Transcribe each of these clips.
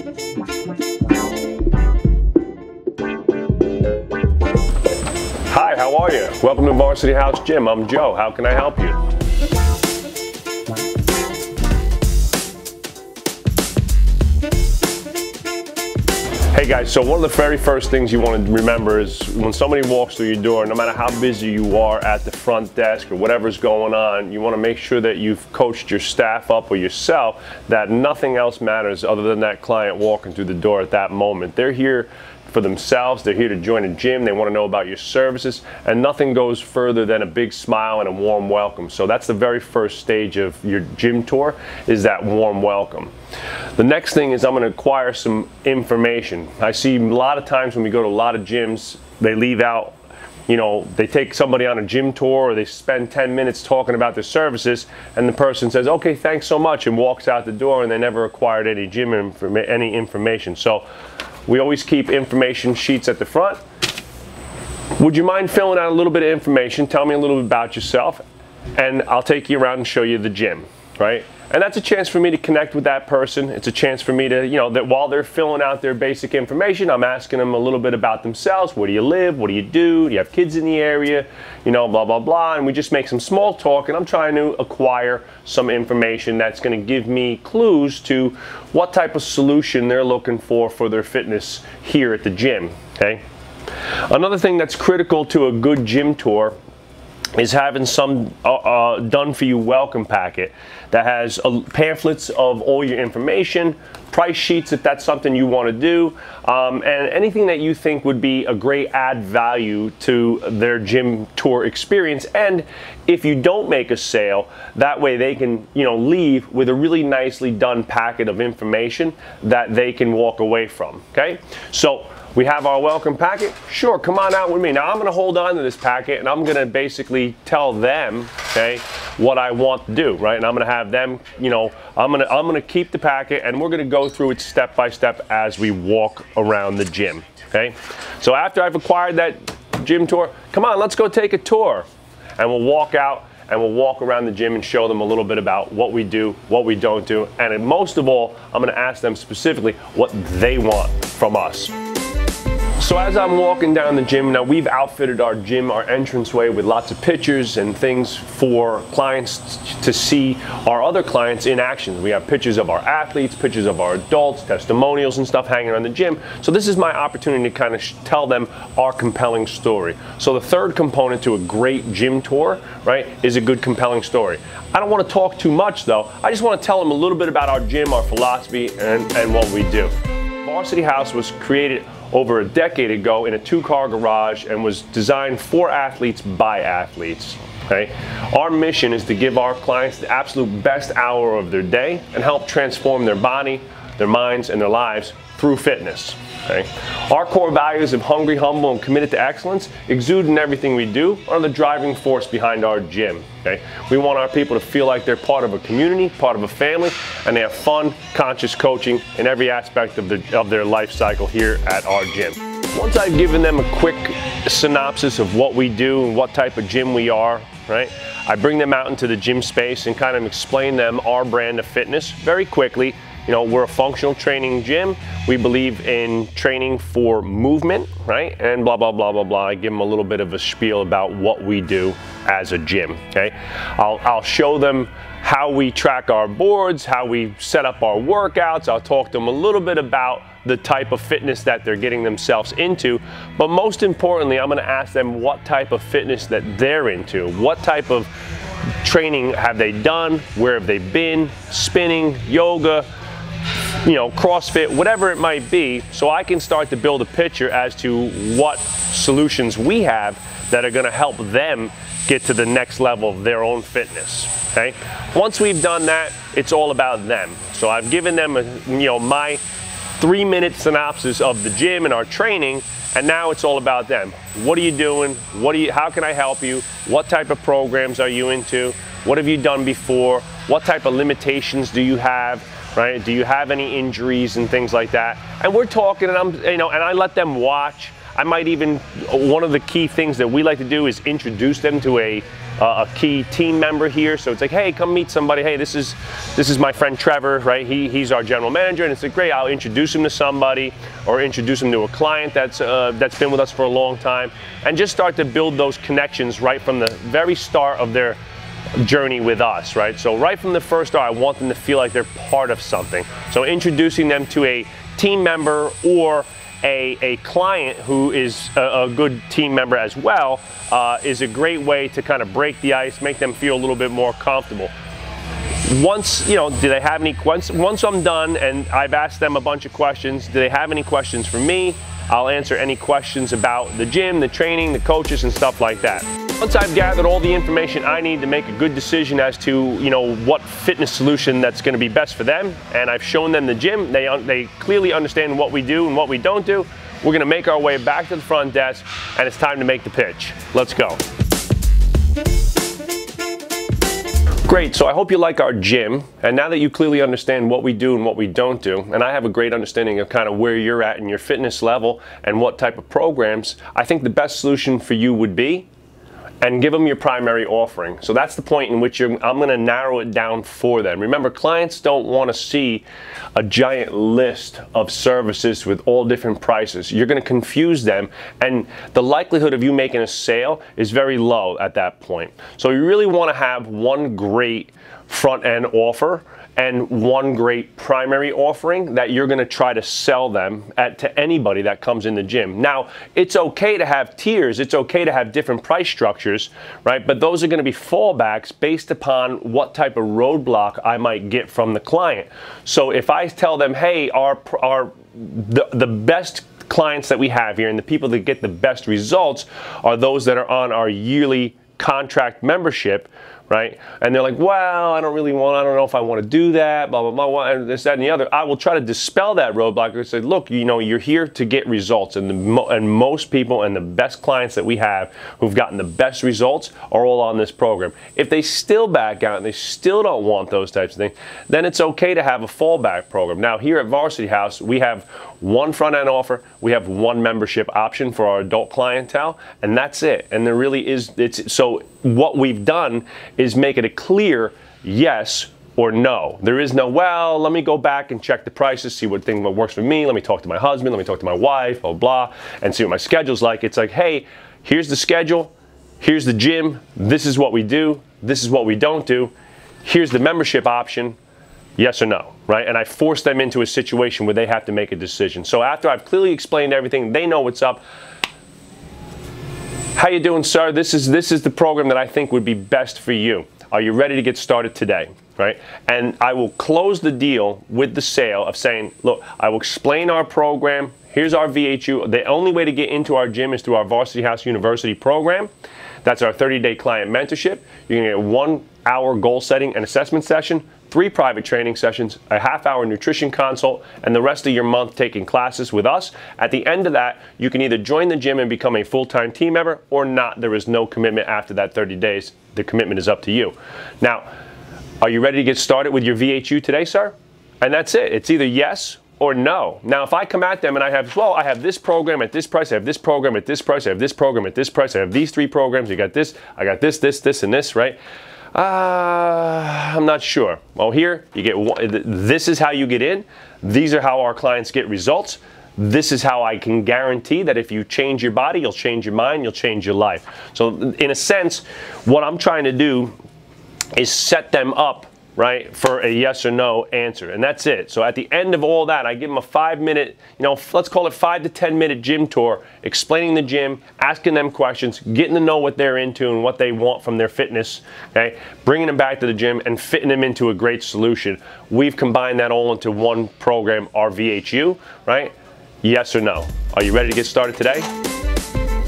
Hi, how are you? Welcome to Varsity House Gym. I'm Joe. How can I help you? Hey guys, so one of the very first things you want to remember is when somebody walks through your door, no matter how busy you are at the front desk or whatever's going on, you want to make sure that you've coached your staff up or yourself that nothing else matters other than that client walking through the door at that moment. They're here for themselves, they're here to join a gym, they want to know about your services, and nothing goes further than a big smile and a warm welcome. So that's the very first stage of your gym tour, is that warm welcome. The next thing is I'm going to acquire some information. I see a lot of times when we go to a lot of gyms, they leave out, you know, they take somebody on a gym tour or they spend 10 minutes talking about their services and the person says, okay, thanks so much, and walks out the door, and they never acquired any gym information. So we always keep information sheets at the front. Would you mind filling out a little bit of information? Tell me a little bit about yourself, and I'll take you around and show you the gym, right? And that's a chance for me to connect with that person. It's a chance for me to, you know, that while they're filling out their basic information, I'm asking them a little bit about themselves. Where do you live? What do you do? Do you have kids in the area? You know, blah, blah, blah. And we just make some small talk, and I'm trying to acquire some information that's going to give me clues to what type of solution they're looking for their fitness here at the gym, okay? Another thing that's critical to a good gym tour is having some done-for-you welcome packet that has pamphlets of all your information, price sheets if that's something you want to do, and anything that you think would be a great add value to their gym tour experience. And if you don't make a sale, that way they can, you know, leave with a really nicely done packet of information that they can walk away from, okay? So we have our welcome packet. Sure, come on out with me. Now I'm going to hold on to this packet and I'm going to basically tell them, okay, what I want to do, right? And I'm going to have them, you know, I'm going to keep the packet and we're going to go through it step by step as we walk around the gym, okay? So after I've acquired that gym tour, come on, let's go take a tour. And we'll walk out and we'll walk around the gym and show them a little bit about what we do, what we don't do, and most of all, I'm going to ask them specifically what they want from us. So as I'm walking down the gym, now we've outfitted our gym, our entranceway, with lots of pictures and things for clients to see our other clients in action. We have pictures of our athletes, pictures of our adults, testimonials and stuff hanging around the gym. So this is my opportunity to kind of tell them our compelling story. So the third component to a great gym tour, right, is a good compelling story. I don't want to talk too much though. I just want to tell them a little bit about our gym, our philosophy, and what we do. Varsity House was created over a decade ago in a two-car garage and was designed for athletes by athletes. Okay? Our mission is to give our clients the absolute best hour of their day and help transform their body, their minds, and their lives through fitness. Okay? Our core values of hungry, humble, and committed to excellence exude in everything we do, are the driving force behind our gym. Okay? We want our people to feel like they're part of a community, part of a family, and they have fun, conscious coaching in every aspect of their life cycle here at our gym. Once I've given them a quick synopsis of what we do and what type of gym we are, right, I bring them out into the gym space and kind of explain them our brand of fitness very quickly. You know, we're a functional training gym. We believe in training for movement, right? And blah, blah, blah, blah, blah. I give them a little bit of a spiel about what we do as a gym, okay? I'll show them how we track our boards, how we set up our workouts. I'll talk to them a little bit about the type of fitness that they're getting themselves into. But most importantly, I'm gonna ask them what type of fitness that they're into. What type of training have they done? Where have they been? Spinning, yoga, you know, CrossFit, whatever it might be, so I can start to build a picture as to what solutions we have that are going to help them get to the next level of their own fitness. Okay? Once we've done that, it's all about them. So I've given them my 3-minute synopsis of the gym and our training, and now it's all about them. What are you doing? How can I help you? What type of programs are you into? What have you done before? What type of limitations do you have? Right? Do you have any injuries and things like that? And we're talking, and and I let them watch. I might even, one of the key things that we like to do is introduce them to a a key team member here. So it's like, hey, come meet somebody. Hey, this is my friend Trevor, right? He's our general manager, and it's like, great. I'll introduce him to somebody, or introduce him to a client that's been with us for a long time, and just start to build those connections right from the very start of their journey with us, right? So right from the first start, I want them to feel like they're part of something. So introducing them to a team member or a client who is a good team member as well is a great way to kind of break the ice, make them feel a little bit more comfortable. Once, do they have any questions? Once I'm done and I've asked them a bunch of questions, do they have any questions for me? I'll answer any questions about the gym, the training, the coaches, and stuff like that. Once I've gathered all the information I need to make a good decision as to, what fitness solution that's going to be best for them, and I've shown them the gym, they clearly understand what we do and what we don't do, we're going to make our way back to the front desk, and it's time to make the pitch. Let's go. Great, so I hope you like our gym, and now that you clearly understand what we do and what we don't do, and I have a great understanding of kind of where you're at in your fitness level and what type of programs, I think the best solution for you would be, and give them your primary offering. So that's the point in which I'm going to narrow it down for them. Remember, clients don't want to see a giant list of services with all different prices. You're going to confuse them, and the likelihood of you making a sale is very low at that point. So you really want to have one great front-end offer and one great primary offering that you're going to try to sell them to anybody that comes in the gym. Now, it's okay to have tiers, it's okay to have different price structures, right? But those are going to be fallbacks based upon what type of roadblock I might get from the client. So if I tell them, hey, the best clients that we have here and the people that get the best results are those that are on our yearly contract membership, right? And they're like, well, I don't know if I want to do that, blah, blah, blah, and this, that, and the other. I will try to dispel that roadblock and say, look, you're here to get results, and most people and the best clients that we have who've gotten the best results are all on this program. If they still back out and they still don't want those types of things, then it's okay to have a fallback program. Now, here at Varsity House, we have one front-end offer, we have one membership option for our adult clientele, and that's it. And there really is, so what we've done is make it a clear yes or no. There is no, well, let me go back and check the prices, see what works for me, let me talk to my husband, let me talk to my wife, blah, blah, and see what my schedule's like. It's like, hey, here's the schedule, here's the gym, this is what we do, this is what we don't do, here's the membership option, yes or no, right? And I force them into a situation where they have to make a decision. So after I've clearly explained everything, they know what's up. How you doing, sir? This is the program that I think would be best for you. Are you ready to get started today, right? And I will close the deal with the sale of saying, look, I will explain our program. Here's our VHU. The only way to get into our gym is through our Varsity House University program. That's our 30-day client mentorship. You're gonna get a 1-hour goal setting and assessment session, 3 private training sessions, a half-hour nutrition consult, and the rest of your month taking classes with us. At the end of that, you can either join the gym and become a full-time team member or not. There is no commitment after that 30 days. The commitment is up to you. Now, are you ready to get started with your VHU today, sir? And that's it. It's either yes or no. Now, if I come at them and I have this program at this price, I have this program at this price, I have this program at this price, I have these 3 programs, you got this, I got this, and this, right? I'm not sure. Well, here you get this is how you get in. These are how our clients get results. This is how I can guarantee that if you change your body, you'll change your mind, you'll change your life. So in a sense, what I'm trying to do is set them up, right, for a yes or no answer, and that's it. So at the end of all that, I give them a 5-minute, let's call it 5 to 10 minute gym tour, explaining the gym, asking them questions, getting to know what they're into and what they want from their fitness, okay, bringing them back to the gym and fitting them into a great solution. We've combined that all into one program, our VHU, right? Yes or no? Are you ready to get started today?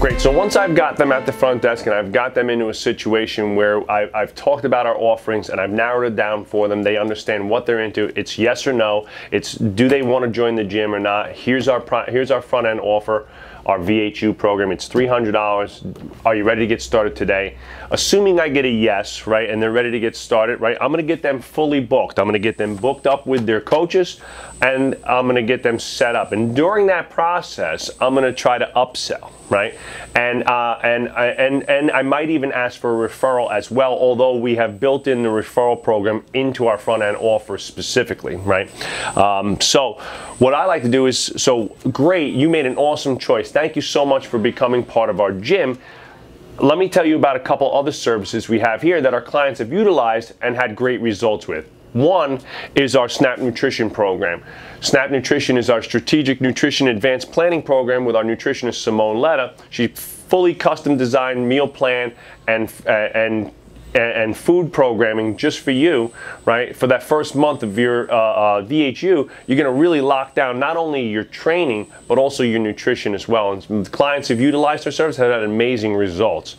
Great, so once I've got them at the front desk and I've got them into a situation where I've talked about our offerings and I've narrowed it down for them, they understand what they're into, it's yes or no, it's do they want to join the gym or not, here's our front end offer, our VHU program, it's $300, are you ready to get started today? Assuming I get a yes, right, and they're ready to get started, right, I'm going to get them fully booked. I'm going to get them booked up with their coaches and I'm going to get them set up. And during that process, I'm going to try to upsell. right? And I might even ask for a referral as well, although we have built in the referral program into our front end offer specifically, right? So what I like to do is, so great, you made an awesome choice. Thank you so much for becoming part of our gym. Let me tell you about a couple other services we have here that our clients have utilized and had great results with. One is our SNAP Nutrition program. SNAP Nutrition is our strategic nutrition advanced planning program with our nutritionist Simone Letta. She fully custom designed meal plan and food programming just for you, right? For that first month of your VHU, you're gonna really lock down not only your training, but also your nutrition as well. And clients who've utilized our service have had amazing results.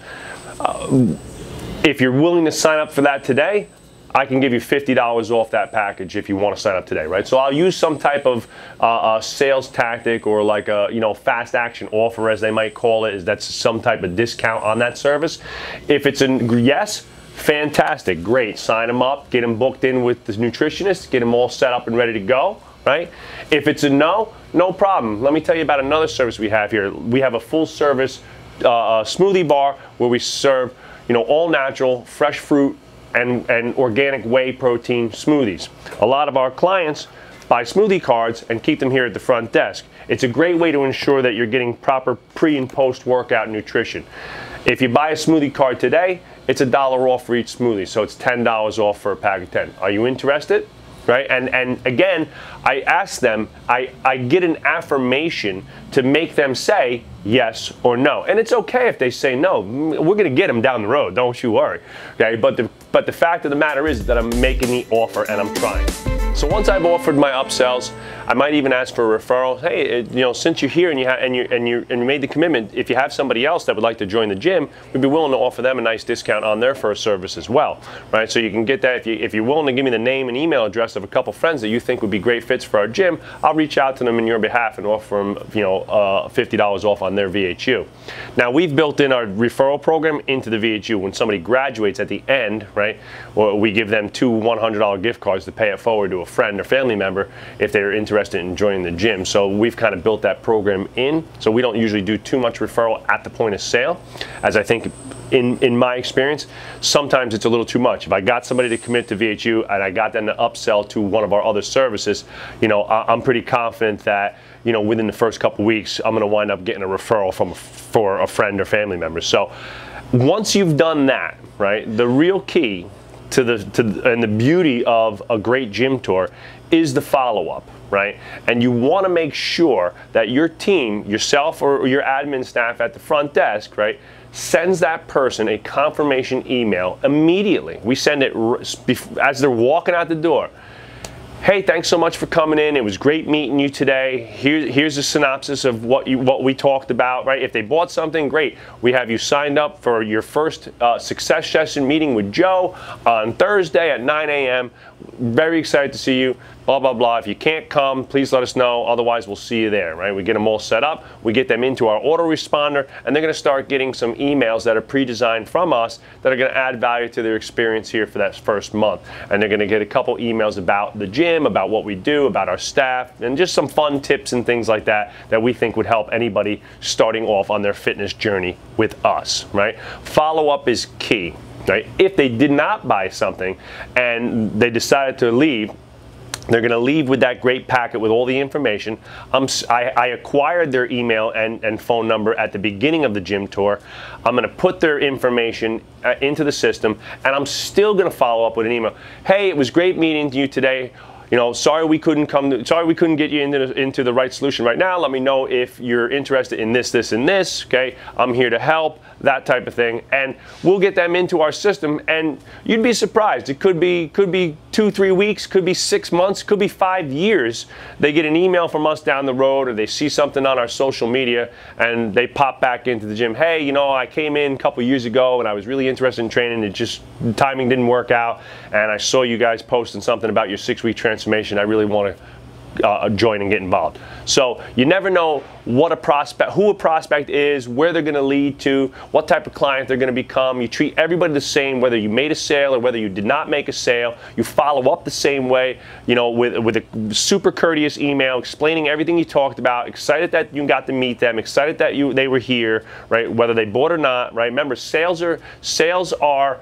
If you're willing to sign up for that today, I can give you $50 off that package if you want to sign up today, right? So I'll use some type of sales tactic or like a fast action offer, as they might call it. That's some type of discount on that service. If it's a yes, fantastic, great. Sign them up, get them booked in with the nutritionist, get them all set up and ready to go, right? If it's a no, no problem. Let me tell you about another service we have here. We have a full service smoothie bar where we serve, all natural, fresh fruit, and organic whey protein smoothies. A lot of our clients buy smoothie cards and keep them here at the front desk. It's a great way to ensure that you're getting proper pre and post workout nutrition. If you buy a smoothie card today, it's $1 off for each smoothie, so it's $10 off for a pack of 10. Are you interested? Right? And again, I ask them, I get an affirmation to make them say yes or no. And it's okay if they say no. We're going to get them down the road, don't you worry. Okay? But the fact of the matter is that I'm making the offer and I'm trying. So once I've offered my upsells, I might even ask for a referral. Hey, since you're here and you made the commitment, if you have somebody else that would like to join the gym, we'd be willing to offer them a nice discount on their first service as well, right? So you can get that if you're willing to give me the name and email address of a couple friends that you think would be great fits for our gym. I'll reach out to them in your behalf and offer them, $50 off on their VHU. Now we've built in our referral program into the VHU. When somebody graduates at the end, right, we give them 2 $100 gift cards to pay it forward to a friend or family member if they're interested in joining the gym. So we've kind of built that program in. So we don't usually do too much referral at the point of sale, as I think in my experience, sometimes it's a little too much. If I got somebody to commit to VHU and I got them to upsell to one of our other services, I'm pretty confident that within the first couple weeks, I'm going to wind up getting a referral for a friend or family member. So once you've done that, right, the real key and the beauty of a great gym tour is the follow-up, right? And you want to make sure that your team, yourself or your admin staff at the front desk, right, sends that person a confirmation email immediately. We send it as they're walking out the door. Hey, thanks so much for coming in. It was great meeting you today. Here's a synopsis of what we talked about, right? If they bought something, great. We have you signed up for your first success session meeting with Joe on Thursday at 9 a.m. Very excited to see you, blah, blah, blah. If you can't come, please let us know. Otherwise, we'll see you there, right? We get them all set up. We get them into our autoresponder, and they're going to start getting some emails that are pre-designed from us that are going to add value to their experience here for that first month. And they're going to get a couple emails about the gym, about what we do, about our staff, and just some fun tips and things like that that we think would help anybody starting off on their fitness journey with us, right? Follow-up is key. Right? If they did not buy something and they decided to leave, they're going to leave with that great packet with all the information. I acquired their email and phone number at the beginning of the gym tour. I'm going to put their information into the system, and I'm still going to follow up with an email. Hey, it was great meeting you today. Sorry we couldn't get you into the right solution right now. Let me know if you're interested in this, this, and this. Okay, I'm here to help. That type of thing, and we'll get them into our system. And you'd be surprised. It could be 2-3 weeks, could be 6 months, could be 5 years. They get an email from us down the road, or they see something on our social media, and they pop back into the gym. Hey, I came in a couple years ago, and I was really interested in training. The timing didn't work out, and I saw you guys posting something about your 6-week transformation. I really want to join and get involved. So you never know what a prospect, who a prospect is, where they're going to lead to, what type of client they're going to become. You treat everybody the same, whether you made a sale or whether you did not make a sale. You follow up the same way, you know, with a super courteous email explaining everything you talked about, excited that you got to meet them, excited that they were here, right? Whether they bought or not, right? Remember, sales are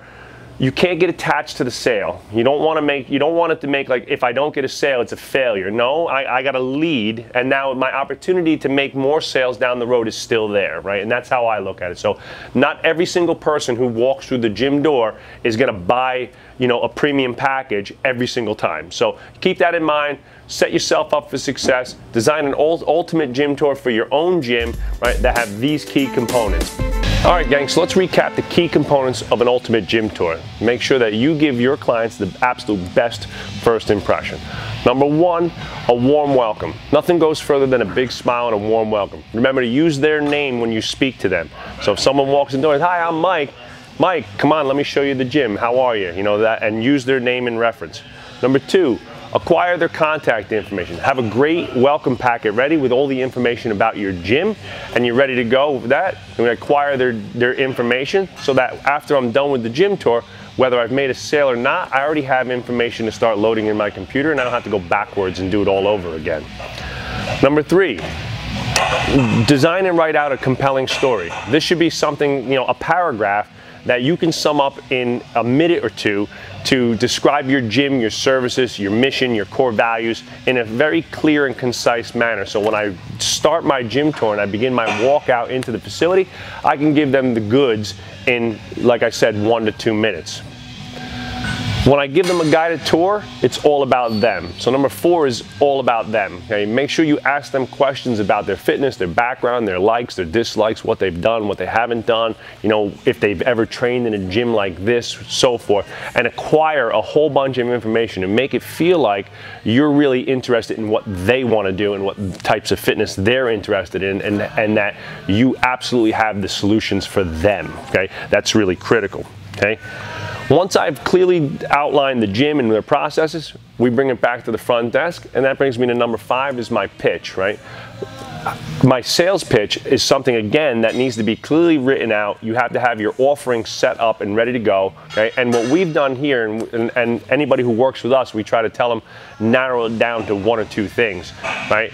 you can't get attached to the sale. You don't want it to make like, if I don't get a sale, it's a failure. No, I got a lead, and now my opportunity to make more sales down the road is still there, right? And that's how I look at it. So not every single person who walks through the gym door is gonna buy, you know, a premium package every single time. So keep that in mind. Set yourself up for success. Design an ultimate gym tour for your own gym, right, that have these key components. All right, gang, so let's recap the key components of an ultimate gym tour. Make sure that you give your clients the absolute best first impression. Number one, a warm welcome. Nothing goes further than a big smile and a warm welcome. Remember to use their name when you speak to them. So if someone walks in the door and, "Hi, I'm Mike. Mike, come on, let me show you the gym. How are you?" You know that, and use their name in reference. Number two, acquire their contact information. Have a great welcome packet ready with all the information about your gym, and you're ready to go with that. And we acquire their information so that after I'm done with the gym tour, whether I've made a sale or not, I already have information to start loading in my computer, and I don't have to go backwards and do it all over again. Number three, design and write out a compelling story. This should be something, you know, a paragraph that you can sum up in a minute or two to describe your gym, your services, your mission, your core values in a very clear and concise manner. So when I start my gym tour and I begin my walk out into the facility, I can give them the goods in, like I said, 1 to 2 minutes. When I give them a guided tour, it's all about them. So number four is all about them. Okay? Make sure you ask them questions about their fitness, their background, their likes, their dislikes, what they've done, what they haven't done, you know, if they've ever trained in a gym like this, so forth, and acquire a whole bunch of information and make it feel like you're really interested in what they want to do and what types of fitness they're interested in, and that you absolutely have the solutions for them. Okay? That's really critical. Okay? Once I've clearly outlined the gym and their processes, we bring it back to the front desk, and that brings me to number five, is my pitch, right? My sales pitch is something, again, that needs to be clearly written out. You have to have your offering set up and ready to go, okay? And what we've done here, and anybody who works with us, we try to tell them, narrow it down to 1 or 2 things, right?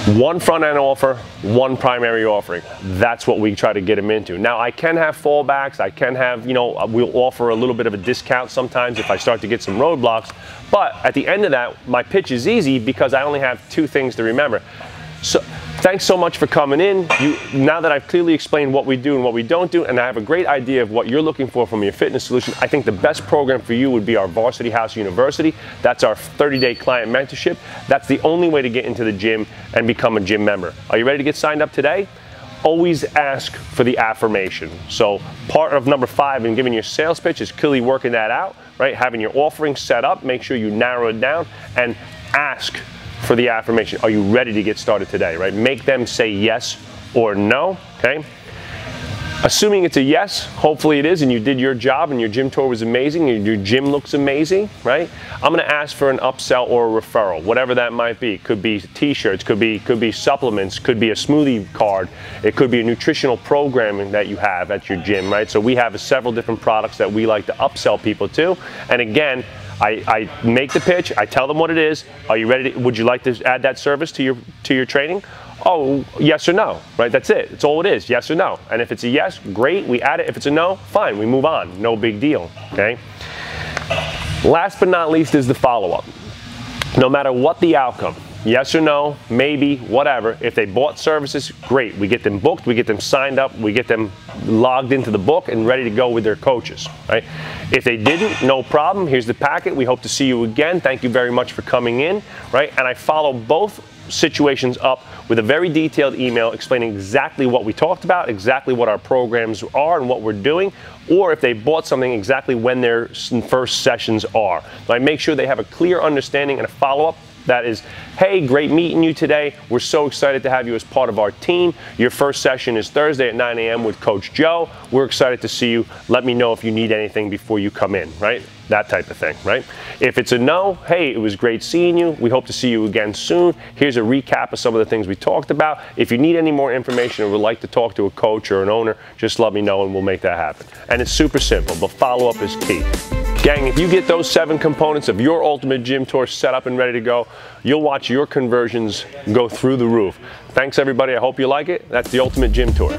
One front-end offer, one primary offering. That's what we try to get them into. Now, I can have fallbacks. I can have, you know, we'll offer a little bit of a discount sometimes if I start to get some roadblocks. But at the end of that, my pitch is easy because I only have 2 things to remember. So thanks so much for coming in. Now that I've clearly explained what we do and what we don't do, and I have a great idea of what you're looking for from your fitness solution, I think the best program for you would be our Varsity House University. That's our 30-day client mentorship. That's the only way to get into the gym and become a gym member. Are you ready to get signed up today? Always ask for the affirmation. So part of number 5 in giving your sales pitch is clearly working that out, right? Having your offering set up, make sure you narrow it down, and ask for the affirmation. Are you ready to get started today, right? Make them say yes or no, okay? Assuming it's a yes, hopefully it is, and you did your job and your gym tour was amazing and your gym looks amazing, right? I'm gonna ask for an upsell or a referral, whatever that might be. Could be t-shirts, could be supplements, could be a smoothie card, it could be a nutritional programming that you have at your gym, right? So we have several different products that we like to upsell people to, and again, I make the pitch, I tell them what it is. Are you ready to, would you like to add that service to your training? Oh, yes or no, right? That's it. It's all it is, yes or no. And if it's a yes, great, we add it. If it's a no, fine, we move on. No big deal, okay? Last but not least is the follow-up. No matter what the outcome, yes or no, maybe, whatever, if they bought services, great. We get them booked, we get them signed up, we get them logged into the book and ready to go with their coaches, right? If they didn't, no problem. Here's the packet. We hope to see you again. Thank you very much for coming in, right? And I follow both situations up with a very detailed email explaining exactly what we talked about, exactly what our programs are and what we're doing, or if they bought something, exactly when their first sessions are. So I make sure they have a clear understanding and a follow-up That is, hey, great meeting you today. We're so excited to have you as part of our team. Your first session is Thursday at 9 a.m. with Coach Joe. We're excited to see you. Let me know if you need anything before you come in, right? That type of thing, right? If it's a no, hey, it was great seeing you. We hope to see you again soon. Here's a recap of some of the things we talked about. If you need any more information or would like to talk to a coach or an owner, just let me know and we'll make that happen. And it's super simple, but follow-up is key. Gang, if you get those 7 components of your Ultimate Gym Tour set up and ready to go, you'll watch your conversions go through the roof. Thanks, everybody. I hope you like it. That's the Ultimate Gym Tour.